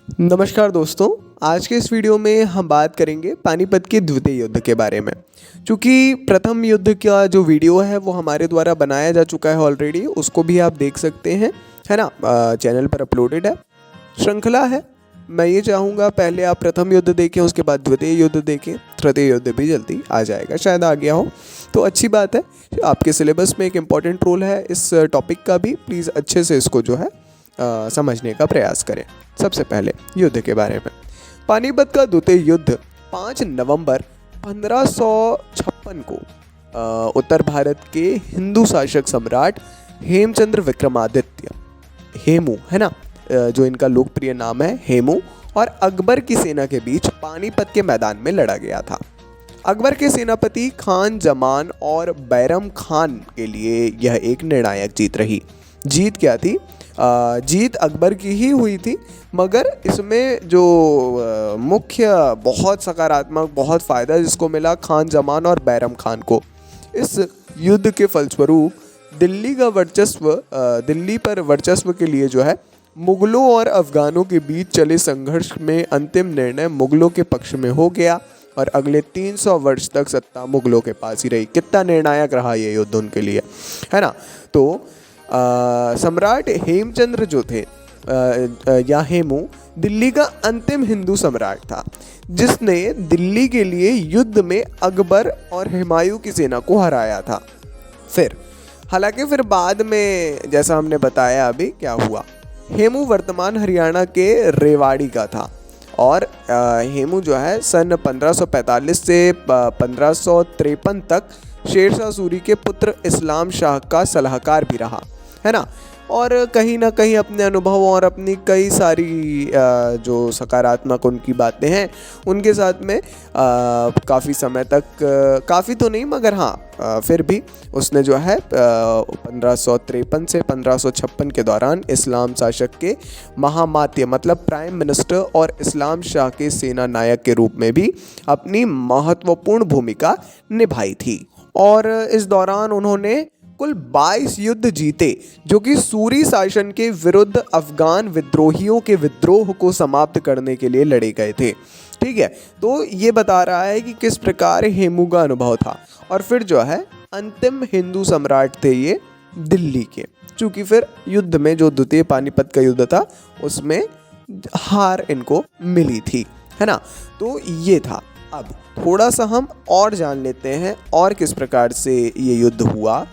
नमस्कार दोस्तों। आज के इस वीडियो में हम बात करेंगे पानीपत के द्वितीय युद्ध के बारे में। चूँकि प्रथम युद्ध का जो वीडियो है वो हमारे द्वारा बनाया जा चुका है ऑलरेडी, उसको भी आप देख सकते हैं, है ना। चैनल पर अपलोडेड है, श्रृंखला है। मैं ये चाहूँगा पहले आप प्रथम युद्ध देखें, उसके बाद द्वितीय युद्ध देखें, तृतीय युद्ध भी जल्दी आ जाएगा, शायद आ गया हो तो अच्छी बात है। आपके सिलेबस में एक इम्पॉर्टेंट रोल है इस टॉपिक का भी, प्लीज़ अच्छे से इसको जो है समझने का प्रयास करें। सबसे पहले युद्ध के बारे में। पानीपत का द्वितीय युद्ध 5 नवंबर 1556 को उत्तर भारत के हिंदू शासक सम्राट हेमचंद्र विक्रमादित्य, हेमू है ना, जो इनका लोकप्रिय नाम है हेमू, और अकबर की सेना के बीच पानीपत के मैदान में लड़ा गया था। अकबर के सेनापति खान जमान और बैरम खान के लिए यह एक निर्णायक जीत रही। जीत क्या थी? जीत अकबर की ही हुई थी, मगर इसमें जो मुख्य बहुत सकारात्मक बहुत फ़ायदा जिसको मिला खान जमान और बैरम खान को, इस युद्ध के फलस्वरूप दिल्ली पर वर्चस्व के लिए जो है मुग़लों और अफ़गानों के बीच चले संघर्ष में अंतिम निर्णय मुग़लों के पक्ष में हो गया और अगले 300 वर्ष तक सत्ता मुग़लों के पास ही रही। कितना निर्णायक रहा ये युद्ध उनके लिए, है ना। तो सम्राट हेमचंद्र जो थे या हेमू, दिल्ली का अंतिम हिंदू सम्राट था जिसने दिल्ली के लिए युद्ध में अकबर और हुमायूं की सेना को हराया था। फिर बाद में जैसा हमने बताया अभी क्या हुआ, हेमू वर्तमान हरियाणा के रेवाड़ी का था और हेमू जो है सन 1545 से 1553 तक शेरशाह सूरी के पुत्र इस्लाम शाह का सलाहकार भी रहा, है ना। और कहीं ना कहीं अपने अनुभव और अपनी कई सारी जो सकारात्मक उनकी बातें हैं उनके साथ में काफ़ी समय तक, काफ़ी तो नहीं मगर हाँ फिर भी उसने जो है 1553 से 1556 के दौरान इस्लाम शासक के महामात्य मतलब प्राइम मिनिस्टर और इस्लाम शाह के सेना नायक के रूप में भी अपनी महत्वपूर्ण भूमिका निभाई थी। और इस दौरान उन्होंने कुल 22 युद्ध जीते जो कि सूरी शासन के विरुद्ध अफगान विद्रोहियों के विद्रोह को समाप्त करने के लिए लड़े गए थे। ठीक है, तो ये बता रहा है कि किस प्रकार हेमू का अनुभव था। और फिर जो है अंतिम हिंदू सम्राट थे ये दिल्ली के, चूँकि फिर युद्ध में जो द्वितीय पानीपत का युद्ध था उसमें हार इनको मिली थी, है ना। तो ये था। अब थोड़ा सा हम और जान लेते हैं और किस प्रकार से ये युद्ध हुआ।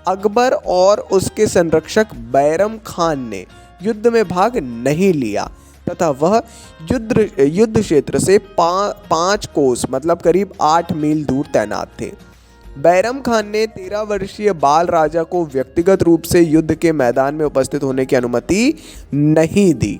अकबर और उसके संरक्षक बैरम खान ने युद्ध में भाग नहीं लिया तथा वह युद्ध क्षेत्र से 5 कोस मतलब करीब 8 मील दूर तैनात थे। बैरम खान ने 13 वर्षीय बाल राजा को व्यक्तिगत रूप से युद्ध के मैदान में उपस्थित होने की अनुमति नहीं दी।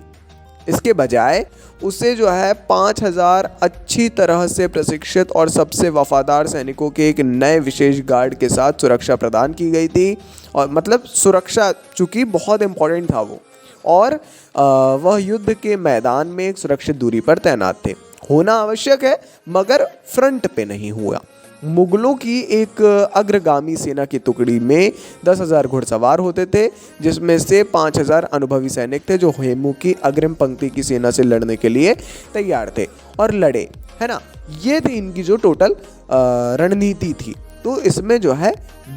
इसके बजाय उसे जो है 5000 अच्छी तरह से प्रशिक्षित और सबसे वफादार सैनिकों के एक नए विशेष गार्ड के साथ सुरक्षा प्रदान की गई थी। और मतलब सुरक्षा चूँकि बहुत इम्पोर्टेंट था वो, और वह युद्ध के मैदान में एक सुरक्षित दूरी पर तैनात थे। होना आवश्यक है मगर फ्रंट पे नहीं हुआ। मुगलों की एक अग्रगामी सेना की टुकड़ी में 10,000 घुड़सवार होते थे जिसमें से 5,000 अनुभवी सैनिक थे जो हेमू की अग्रिम पंक्ति की सेना से लड़ने के लिए तैयार थे और लड़े, है ना। ये थी इनकी जो टोटल रणनीति थी। तो इसमें जो है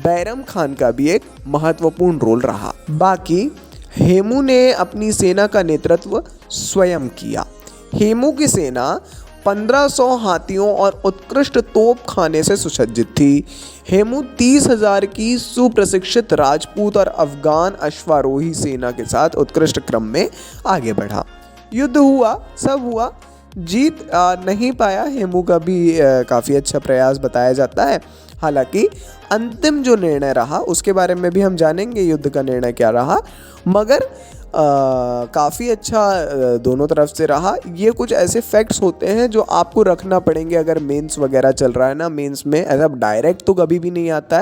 बैरम खान का भी एक महत्वपूर्ण रोल रहा। बाकी हेमू ने अपनी सेना का नेतृत्व स्वयं किया। हेमू की सेना 1500 हाथियों और उत्कृष्ट तोप खाने से सुसज्जित थी। हेमू 30,000 की सुप्रशिक्षित राजपूत और अफगान अश्वारोही सेना के साथ उत्कृष्ट क्रम में आगे बढ़ा। युद्ध हुआ, सब हुआ, जीत नहीं पाया। हेमू का भी काफ़ी अच्छा प्रयास बताया जाता है। हालांकि अंतिम जो निर्णय रहा उसके बारे में भी हम जानेंगे युद्ध का निर्णय क्या रहा, मगर काफ़ी अच्छा दोनों तरफ से रहा। ये कुछ ऐसे फैक्ट्स होते हैं जो आपको रखना पड़ेंगे अगर मेंस वगैरह चल रहा है ना। मेंस में ऐसा डायरेक्ट तो कभी भी नहीं आता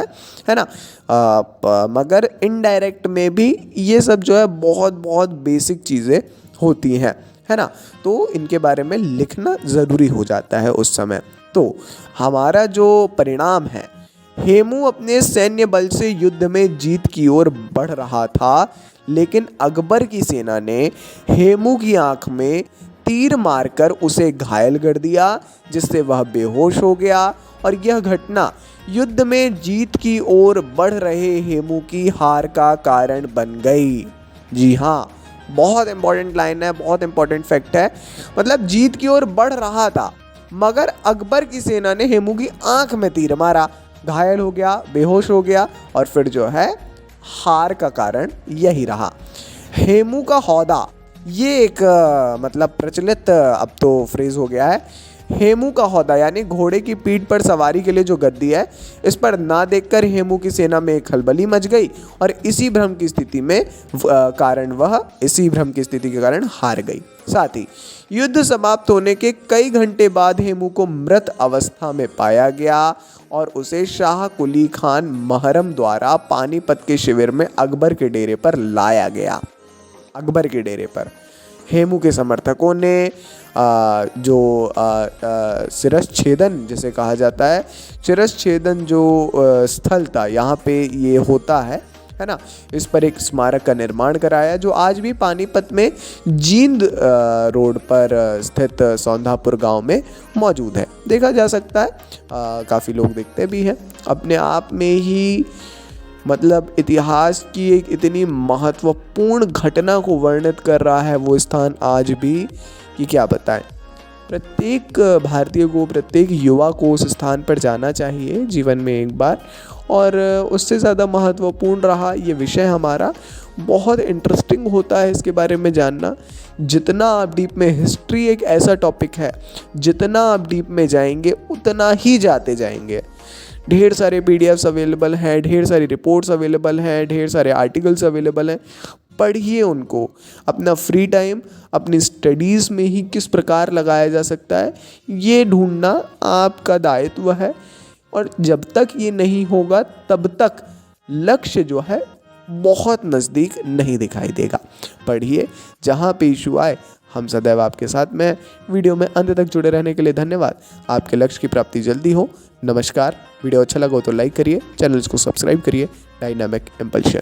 है ना, मगर इनडायरेक्ट में भी ये सब जो है बहुत बहुत बेसिक चीज़ें होती हैं, है ना। तो इनके बारे में लिखना ज़रूरी हो जाता है उस समय। तो हमारा जो परिणाम है, हेमू अपने सैन्य बल से युद्ध में जीत की ओर बढ़ रहा था, लेकिन अकबर की सेना ने हेमू की आंख में तीर मारकर उसे घायल कर दिया, जिससे वह बेहोश हो गया। और यह घटना युद्ध में जीत की ओर बढ़ रहे हेमू की हार का कारण बन गई। जी हाँ, बहुत इंपॉर्टेंट लाइन है, बहुत इंपॉर्टेंट फैक्ट है। मतलब जीत की ओर बढ़ रहा था, मगर अकबर की सेना ने हेमू की आंख में तीर मारा, घायल हो गया, बेहोश हो गया, और फिर जो है हार का कारण यही रहा। हेमू का हौदा, ये एक मतलब प्रचलित अब तो फ्रेज हो गया है। हेमू का हौदा यानी घोड़े की पीठ पर सवारी के लिए जो गद्दी है, इस पर ना देखकर हेमू की सेना में एक खलबली मच गई और इसी भ्रम की स्थिति के कारण हार गई। साथ ही युद्ध समाप्त होने के कई घंटे बाद हेमू को मृत अवस्था में पाया गया और उसे शाह कुली खान महरम द्वारा पानीपत के शिविर में अकबर के डेरे पर लाया गया। अकबर के डेरे पर हेमू के समर्थकों ने शिरश्छेदन जिसे कहा जाता है, शिरश्छेदन जो स्थल था यहाँ पे ये होता है ना, इस पर एक स्मारक का निर्माण कराया जो आज भी पानीपत में जींद रोड पर स्थित सौंधापुर गांव में मौजूद है, देखा जा सकता है। काफ़ी लोग देखते भी हैं। अपने आप में ही मतलब इतिहास की एक इतनी महत्वपूर्ण घटना को वर्णित कर रहा है वो स्थान आज भी, कि क्या बताएं। प्रत्येक भारतीय को, प्रत्येक युवा को उस स्थान पर जाना चाहिए जीवन में एक बार। और उससे ज़्यादा महत्वपूर्ण रहा ये विषय हमारा, बहुत इंटरेस्टिंग होता है इसके बारे में जानना। जितना आप डीप में, हिस्ट्री एक ऐसा टॉपिक है, जितना आप डीप में जाएंगे उतना ही जाते जाएंगे। ढेर सारे पीडीएफ्स अवेलेबल हैं, ढेर सारी रिपोर्ट्स अवेलेबल हैं, ढेर सारे आर्टिकल्स अवेलेबल हैं, पढ़िए उनको। अपना फ्री टाइम अपनी स्टडीज़ में ही किस प्रकार लगाया जा सकता है ये ढूंढना आपका दायित्व है। और जब तक ये नहीं होगा तब तक लक्ष्य जो है बहुत नज़दीक नहीं दिखाई देगा। पढ़िए, जहाँ पे इशू आए हम सदैव आपके साथ में हैं। वीडियो में अंत तक जुड़े रहने के लिए धन्यवाद। आपके लक्ष्य की प्राप्ति जल्दी हो। नमस्कार। वीडियो अच्छा लगा हो तो लाइक करिए, चैनल को सब्सक्राइब करिए। Dynamic impulsion.